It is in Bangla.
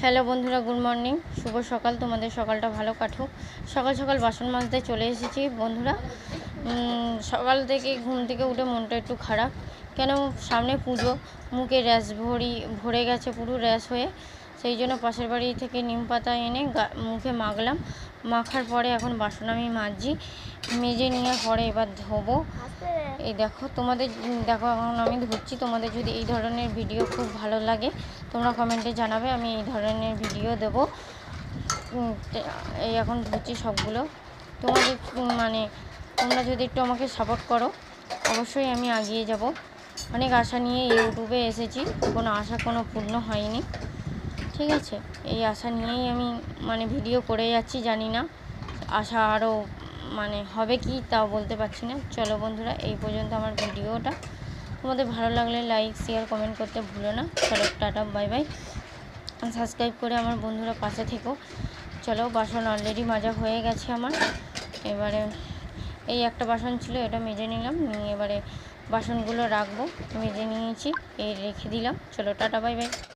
হ্যালো বন্ধুরা, গুড মর্নিং, শুভ সকাল। তোমাদের সকালটা ভালো কাটুক। সকাল সকাল বাসন মাজতে চলে এসেছি বন্ধুরা। সকাল থেকে ঘুম থেকে উঠে মনটা একটু খারাপ। কেন, সামনে পুজো, মুখে র্যাশ ভরে গেছে, পুরো র্যাশ হয়ে। সেই জন্য পাশের বাড়ি থেকে নিম পাতা এনে মুখে মাখলাম। মাখার পরে এখন বাসন আমি মাজছি। মেজে নিয়ে পরে এবার ধোবো। এই দেখো, দেখো এখন আমি ধুচ্ছি। তোমাদের যদি এই ধরনের ভিডিও খুব ভালো লাগে তোমরা কমেন্টে জানাবে, আমি এই ধরনের ভিডিও দেব। এই এখন ধুচ্ছি সবগুলো। তোমাদের তোমরা যদি একটু আমাকে সাপোর্ট করো অবশ্যই আমি এগিয়ে যাব। অনেক আশা নিয়ে ইউটিউবে এসেছি, কোনো আশা কোনো পূর্ণ হয়নি, ঠিক আছে। এই আশা নিয়েই আমি ভিডিও করে যাচ্ছি। জানি না আশা আরও হবে কি তাও বলতে পারছি না। চলো বন্ধুরা, এই পর্যন্ত আমার ভিডিওটা। তোমাদের ভালো লাগলে লাইক শেয়ার কমেন্ট করতে ভুলো না। চলো, টাটা, বাই বাই। সাবস্ক্রাইব করে আমার বন্ধুরা পাশে থেকো। চলো, বাসন অলরেডি মাজা হয়ে গেছে আমার। এবারে এই একটা বাসন ছিল, এটা মেজে নিলাম, নিয়ে এবারে বাসনগুলো রাখবো। মেজে নিয়েছি, এই রেখে দিলাম। চলো, টাটা, বাই বাই।